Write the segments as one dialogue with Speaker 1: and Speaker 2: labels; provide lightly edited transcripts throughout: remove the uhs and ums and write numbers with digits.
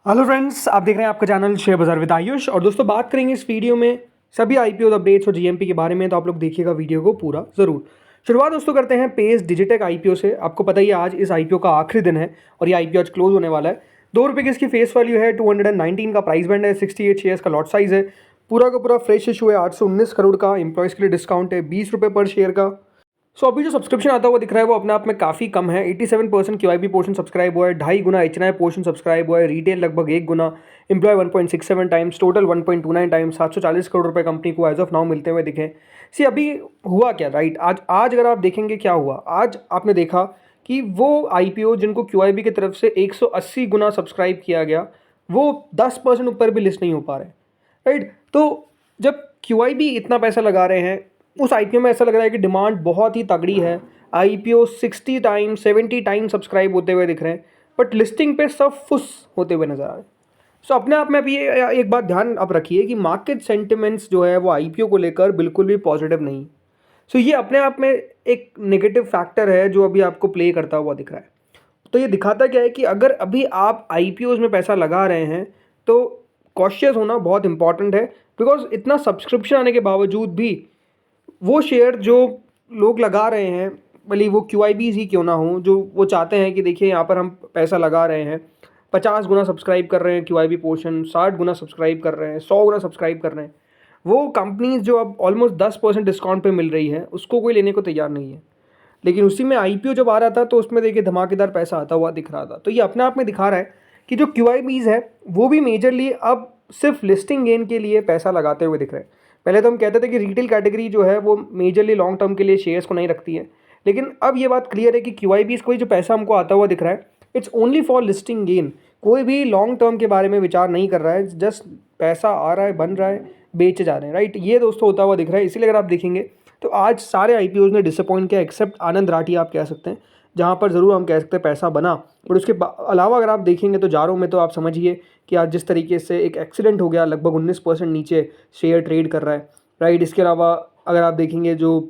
Speaker 1: Hello friends, आप देख रहे हैं आपका चैनल शेयर बाजार विद आयुष। और दोस्तों बात करेंगे इस वीडियो में सभी आईपीओ अपडेट्स और जीएमपी के बारे में, तो आप लोग देखिएगा वीडियो को पूरा ज़रूर। शुरुआत दोस्तों करते हैं पेस डिजिटेक आईपीओ से। आपको पता ही है आज इस आईपीओ का आखिरी दिन है और ये आईपीओ आज क्लोज होने वाला है। ₹2 की इसकी फेस वैल्यू है, 219 का प्राइस बैंड है, 68 शेयर्स का लॉट साइज है, पूरा का पूरा फ्रेश इशू है, 819 करोड़ का। एम्प्लॉयज़ के लिए डिस्काउंट है ₹20 पर शेयर का। सो अभी जो सब्सक्रिप्शन आता हुआ दिख रहा है वो अपने आप में काफ़ी कम है। 87% क्यूआईबी पोर्शन सब्सक्राइब हुआ है, 2.5 गुना एचएनआई पोर्शन सब्सक्राइब हुआ है, रिटेल लगभग 1 गुना, employ 1.67 times, total 1.29 times, 740 crore रुपए कंपनी को एज ऑफ नाउ मिलते हुए दिखे। सी अभी हुआ क्या, राइट? आज अगर आप देखेंगे क्या हुआ, आज आपने देखा कि वो आईपीओ जिनको क्यूआईबी की तरफ से 180 गुना सब्सक्राइब किया गया, वो 10% ऊपर भी लिस्ट नहीं हो पा रहे, राइट? तो जब क्यूआईबी इतना पैसा लगा रहे हैं, उस आईपीओ में ऐसा लग रहा है कि डिमांड बहुत ही तगड़ी है। आईपीओ 60 टाइम 70 टाइम सब्सक्राइब होते हुए दिख रहे हैं, बट लिस्टिंग पे सब फुस होते हुए नजर आ रहे हैं। सो अपने आप में अभी एक बात ध्यान आप रखिए कि मार्केट सेंटिमेंट्स जो है वो आईपीओ को लेकर बिल्कुल भी पॉजिटिव नहीं। सो ये अपने आप में एक नेगेटिव फैक्टर है जो अभी आपको प्ले करता हुआ दिख रहा है। तो ये दिखाता क्या है कि अगर अभी आप आईपीओज में पैसा लगा रहे हैं तो कॉशियस होना बहुत इंपॉर्टेंट है, बिकॉज इतना सब्सक्रिप्शन आने के बावजूद भी वो शेयर जो लोग लगा रहे हैं, भले वो क्यूआईबीज ही क्यों ना हो, जो वो चाहते हैं कि देखिए यहाँ पर हम पैसा लगा रहे हैं, 50 गुना सब्सक्राइब कर रहे हैं क्यूआईबी पोर्शन, 60 गुना सब्सक्राइब कर रहे हैं, 100 गुना सब्सक्राइब कर रहे हैं, वो कंपनीज जो अब ऑलमोस्ट 10% डिस्काउंट पे मिल रही है उसको कोई लेने को तैयार नहीं है। लेकिन उसी में आईपीओ जब आ रहा था तो उसमें देखिए धमाकेदार पैसा आता हुआ दिख रहा था। तो ये अपने आप में दिखा रहा है कि जो क्यूआईबीज है वो भी मेजरली अब सिर्फ लिस्टिंग गेन के लिए पैसा लगाते हुए दिख रहे हैं। पहले तो हम कहते थे कि रिटेल कैटेगरी जो है वो मेजरली लॉन्ग टर्म के लिए शेयर्स को नहीं रखती है, लेकिन अब ये बात क्लियर है कि क्यूआईबीज कोई जो पैसा हमको आता हुआ दिख रहा है, it's only for listing gain. कोई भी लॉन्ग टर्म के बारे में विचार नहीं कर रहा है, जस्ट पैसा आ रहा है, बन रहा है, बेचे जा रहे हैं, राइट? ये दोस्तों होता हुआ दिख रहा है। इसीलिए अगर आप देखेंगे तो आज सारे आईपीओज ने डिसअपॉइंट किया, एक्सेप्ट आनंद राठी आप कह सकते हैं, जहाँ पर ज़रूर हम कह सकते हैं पैसा बना। बट उसके अलावा अगर आप देखेंगे तो जारों में तो आप समझिए कि आज जिस तरीके से एक एक्सीडेंट हो गया, लगभग 19% नीचे शेयर ट्रेड कर रहा है, राइट? इसके अलावा अगर आप देखेंगे जो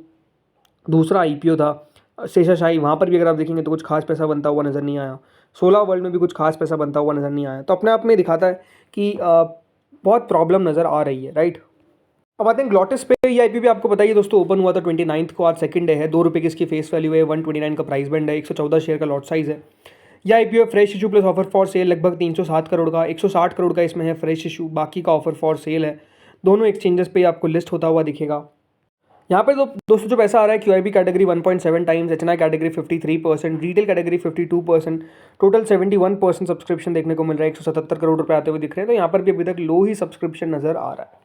Speaker 1: दूसरा आईपीओ था शेषाशाही, वहाँ पर भी अगर आप देखेंगे तो कुछ खास पैसा बनता हुआ नज़र नहीं आया। सोलह वर्ल्ड में भी कुछ खास पैसा बनता हुआ नज़र नहीं आया। तो अपने आप में दिखाता है कि बहुत प्रॉब्लम नज़र आ रही है, राइट? अब आते हैं ग्लॉटिस पे। ये आईपीओ भी आपको बताइए दोस्तों ओपन हुआ था 29 को, आज सेकंड डे है। ₹2 की इसकी फेस वैल्यू है, 129 का प्राइस बैंड है, 114 शेयर का लॉट साइज है। यह IPO fresh issue plus offer for sale लगभग 307 करोड़ का, 160 करोड़ का इसमें है फ्रेश इशू, बाकी का ऑफर फॉर सेल है। दोनों एक्सचेंजेस पे आपको लिस्ट होता हुआ दिखेगा। यहाँ पे दोस्तों जो पैसा आ रहा है QIB category 1.7 times, HNI category 53%, retail category 52%, total 71% subscription देखने को मिल रहा है। 177 करोड़ रुपए आते हुए दिख रहे हैं। तो यहाँ पर भी अभी तक लो ही सब्सक्रिप्शन नजर आ रहा है।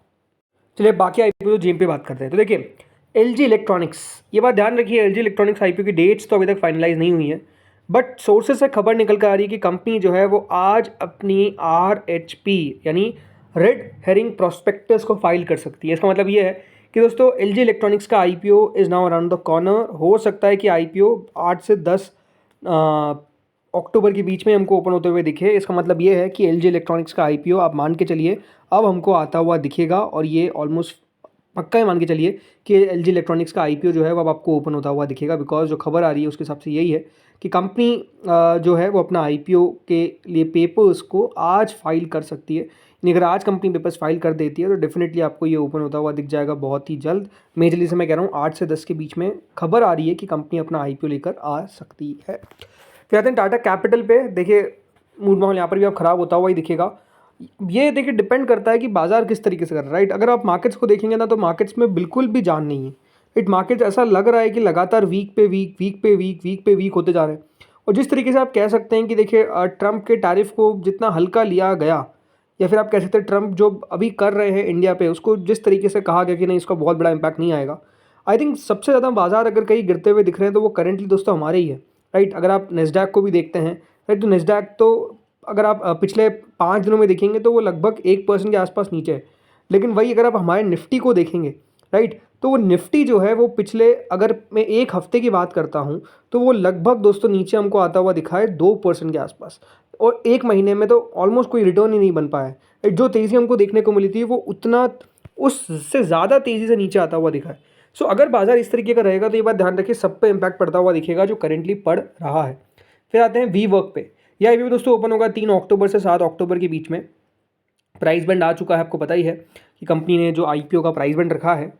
Speaker 1: चलिए बाकी आईपीओ जीएम पे बात करते हैं। तो देखिए एलजी इलेक्ट्रॉनिक्स, ये बात ध्यान रखिए, एलजी इलेक्ट्रॉनिक्स आईपीओ की डेट्स तो अभी तक फाइनलाइज नहीं हुई है, बट सोर्सेज से खबर निकल कर आ रही है कि कंपनी जो है वो आज अपनी आरएचपी यानी रेड हेरिंग प्रोस्पेक्टस को फाइल कर सकती है। इसका मतलब ये है कि दोस्तों एलजी इलेक्ट्रॉनिक्स का IPO is now around the corner. हो सकता है कि आईपीओ 8 से 10 अक्टूबर के बीच में हमको ओपन होते हुए दिखे। इसका मतलब ये है कि एलजी इलेक्ट्रॉनिक्स का आईपीओ आप मान के चलिए अब हमको आता हुआ दिखेगा, और ये ऑलमोस्ट पक्का ही मान के चलिए कि एलजी इलेक्ट्रॉनिक्स का आईपीओ जो है वो अब आपको ओपन होता हुआ दिखेगा। बिकॉज जो खबर आ रही है उसके हिसाब से यही है कि कंपनी जो है वो अपना आईपीओ के लिए पेपर्स को आज फाइल कर सकती है। यानी अगर आज कंपनी पेपर्स फाइल कर देती है तो डेफिनेटली आपको ये ओपन होता हुआ दिख जाएगा बहुत ही जल्द। मेजरली से मैं कह रहा हूँ 8 से 10 के बीच में खबर आ रही है कि कंपनी अपना आईपीओ लेकर आ सकती है। फिर आते हैं टाटा कैपिटल पे। देखिए मूड माहौल यहाँ पर भी अब ख़राब होता हुआ ही दिखेगा। ये देखिए डिपेंड करता है कि बाजार किस तरीके से कर रहा है, राइट? अगर आप मार्केट्स को देखेंगे ना तो मार्केट्स में बिल्कुल भी जान नहीं है, राइट? मार्केट्स ऐसा लग रहा है कि लगातार वीक पे वीक होते जा रहे हैं। और जिस तरीके से आप कह सकते हैं कि देखिए ट्रंप के टैरिफ को जितना हल्का लिया गया, या फिर आप कह सकते हैं ट्रंप जो अभी कर रहे हैं इंडिया पे, उसको जिस तरीके से कहा गया कि नहीं इसका बहुत बड़ा इंपैक्ट नहीं आएगा, आई थिंक सबसे ज़्यादा बाजार अगर कहीं गिरते हुए दिख रहे हैं तो वो करेंटली दोस्तों हमारे ही है, राइट? अगर आप नेस्डैक को भी देखते हैं, राइट, तो नेस्डैक तो अगर आप पिछले 5 दिनों में देखेंगे तो वो लगभग 1% के आसपास नीचे है। लेकिन वही अगर आप हमारे निफ्टी को देखेंगे, राइट, तो वो निफ्टी जो है वो पिछले, अगर मैं एक हफ्ते की बात करता हूँ तो वो लगभग दोस्तों नीचे हमको आता हुआ दिखा है 2% के आसपास, और एक महीने में तो ऑलमोस्ट कोई रिटर्न ही नहीं बन पाया है। जो तेज़ी हमको देखने को मिली थी वो उतना उससे ज़्यादा तेज़ी से नीचे आता हुआ दिखा है। सो अगर बाजार इस तरीके का रहेगा तो ये बात ध्यान रखिए सब पे इम्पैक्ट पड़ता हुआ दिखेगा जो करेंटली पड़ रहा है। फिर आते हैं वी वर्क पे। यह आईपीओ दोस्तों ओपन होगा 3 अक्टूबर से 7 अक्टूबर के बीच में। प्राइस बैंड आ चुका है, आपको पता ही है कि कंपनी ने जो आईपीओ का प्राइस बैंड रखा है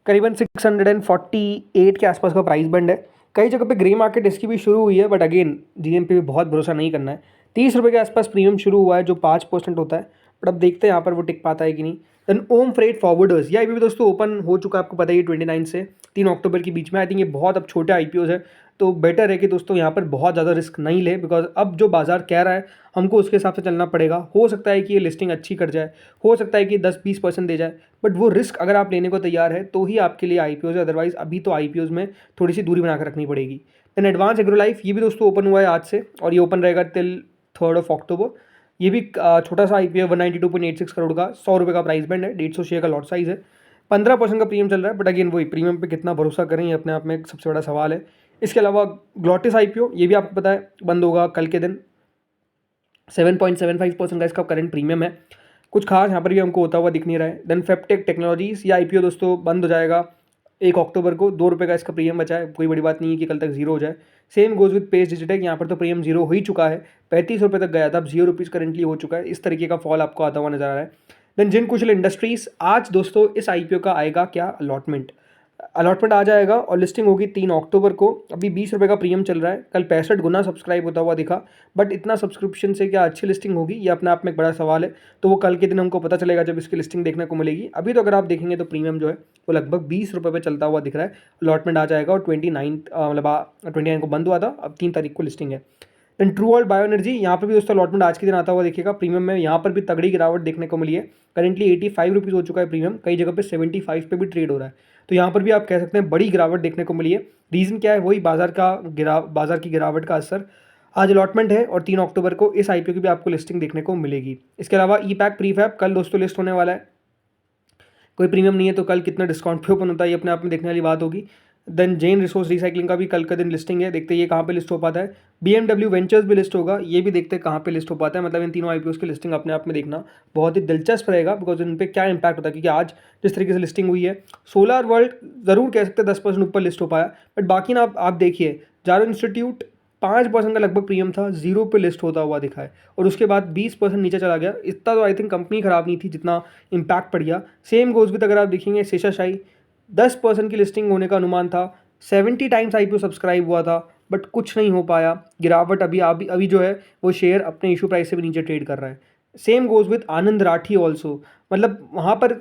Speaker 1: करीबन 648 के आसपास का प्राइस बैंड है। कई जगह पे ग्रे मार्केट इसकी भी शुरू हुई है, बट अगेन जीएमपी पे बहुत भरोसा नहीं करना है। 30 रुपये के आसपास प्रीमियम शुरू हुआ है जो 5% होता है, बट अब देखते हैं यहाँ पर वो टिक पाता है कि नहीं। देन ओम फ्रेट फॉरवर्डर्स, ये आईपीओ दोस्तों ओपन हो चुका है, आपको पता ही है 29 से 3 अक्टूबर के बीच में। आई थिंक ये बहुत अब छोटे आईपीओ है, तो बेटर है कि दोस्तों यहाँ पर बहुत ज़्यादा रिस्क नहीं ले, बिकॉज अब जो बाजार कह रहा है हमको उसके हिसाब से चलना पड़ेगा। हो सकता है कि ये लिस्टिंग अच्छी कर जाए, हो सकता है कि 10-20% दे जाए, बट वो रिस्क अगर आप लेने को तैयार है तो ही आपके लिए आईपीओ है, अदरवाइज अभी तो आईपीओ में थोड़ी सी दूरी बना कर रखनी पड़ेगी। देन एडवांस एग्रो लाइफ, ये भी दोस्तों ओपन हुआ है आज से और ये ओपन रहेगा टिल 3 अक्टूबर। ये भी छोटा सा आईपीओ 192.86 करोड़ का, 100 रुपये का प्राइस बैंड है, 150 शेयर का लॉट साइज है, 15% का प्रीमियम चल रहा है। बट अगेन वही प्रीमियम पे कितना भरोसा करें, ये अपने आप में एक सबसे बड़ा सवाल है। इसके अलावा ग्लोटिस आईपीओ, ये भी आपको पता है बंद होगा कल के दिन। 7.75% का इसका करंट प्रीमियम है, कुछ खास यहाँ पर भी हमको होता हुआ दिख नहीं रहा है। देन फेप्टेक टेक्नोलॉजीज, या आईपीओ दोस्तों बंद हो जाएगा 1 अक्टूबर को। 2 रुपये का इसका प्रीमियम बचा है, कोई बड़ी बात नहीं है कि कल तक जीरो हो जाए। Same goes with page Digitek, यहाँ पर तो प्रीमियम जीरो हो ही चुका है, 35 रुपये तक गया था, अब 0 रुपीज़ करेंटली हो चुका है। इस तरीके का फॉल आपको आता हुआ नजर आ रहा है। देन जिन कुशल इंडस्ट्रीज, आज दोस्तों इस आईपीओ का आएगा क्या अलॉटमेंट आ जाएगा और लिस्टिंग होगी 3 अक्टूबर को। अभी 20 रुपये का प्रीमियम चल रहा है, कल 65 गुना सब्सक्राइब होता हुआ दिखा, बट इतना सब्सक्रिप्शन से क्या अच्छी लिस्टिंग होगी, ये अपने आप में एक बड़ा सवाल है। तो वो कल के दिन हमको पता चलेगा जब इसकी लिस्टिंग देखने को मिलेगी। अभी तो अगर आप देखेंगे तो प्रीमियम जो है वो लगभग 20 रुपये पे चलता हुआ दिख रहा है। अलॉटमेंट आ जाएगा और 29 को बंद हुआ था, अब 3 तारीख को लिस्टिंग है। Then True World bioenergy, यहाँ पर भी दोस्तों अलॉटमेंट आज के दिन आता हुआ देखिएगा। प्रीमियम में यहाँ पर भी तगड़ी गिरावट देखने को मिली है, करेंटली 85 रुपीज़ हो चुका है प्रीमियम, कई जगह पे 75 पे भी ट्रेड हो रहा है। तो यहाँ पर भी आप कह सकते हैं बड़ी गिरावट देखने को मिली है। रीज़न क्या है, वही बाजार की गिरावट का असर। आज अलॉटमेंट है और 3 अक्टूबर को इस आईपीओ की भी आपको लिस्टिंग देखने को मिलेगी। इसके अलावा ई पैक प्रीफैब कल दोस्तों लिस्ट होने वाला है, कोई प्रीमियम नहीं है तो कल कितना डिस्काउंट पे ओपन होता है ये अपने आप में देखने वाली बात होगी। देन जैन रिसोर्स रिसाइकलिंग का भी कल का दिन लिस्टिंग है, देखते हैं ये कहाँ पे लिस्ट हो पाता है। BMW वेंचर्स भी लिस्ट होगा, ये भी देखते हैं कहाँ पे लिस्ट हो पाता है। मतलब इन तीनों आईपीओ की लिस्टिंग अपने आप में देखना बहुत ही दिलचस्प रहेगा, बिकॉज इन पर क्या इंपैक्ट होता है। क्योंकि आज जिस तरीके से लिस्टिंग हुई है, सोलर वर्ल्ड ज़रूर कह सकते हैं 10% ऊपर लिस्ट हो पाया, बट बाकी ना आप देखिए जारो इंस्टीट्यूट 5% का लगभग प्रीमियम था, 0 पे लिस्ट होता हुआ दिखा है, और उसके बाद 20% नीचे चला गया। इतना तो आई थिंक कंपनी खराब नहीं थी जितना इंपैक्ट पड़ गया। सेम गोज विद अगर आप देखेंगे शेषाशाही 10% की लिस्टिंग होने का अनुमान था, 70 टाइम्स आईपीओ सब्सक्राइब हुआ था, बट कुछ नहीं हो पाया। गिरावट अभी जो है वो शेयर अपने इशू प्राइस से भी नीचे ट्रेड कर रहा है। Same goes with Anand Rathi also, मतलब वहाँ पर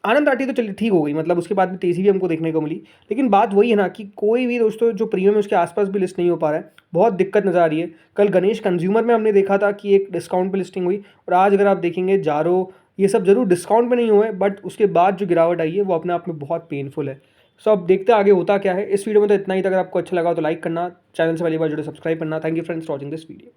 Speaker 1: आनंद राठी तो चलिए ठीक हो गई, मतलब उसके बाद में तेज़ी भी हमको देखने को मिली। लेकिन बात वही है ना कि कोई भी दोस्तों जो प्रीमियम है उसके आसपास भी लिस्ट नहीं हो पा रहा है, बहुत दिक्कत नज़र आ रही है। कल गणेश कंज्यूमर में हमने देखा था कि एक डिस्काउंट पे लिस्टिंग हुई, और आज अगर आप देखेंगे जारो ये सब जरूर डिस्काउंट पे नहीं हुए, बट उसके बाद जो गिरावट आई है वो अपने आप में बहुत पेनफुल है। सो अब देखते हैं आगे होता क्या है। इस वीडियो में तो इतना ही था, अगर आपको अच्छा लगा तो लाइक करना, चैनल से पहली बार जुड़े सब्सक्राइब करना। Thank you friends for watching this video.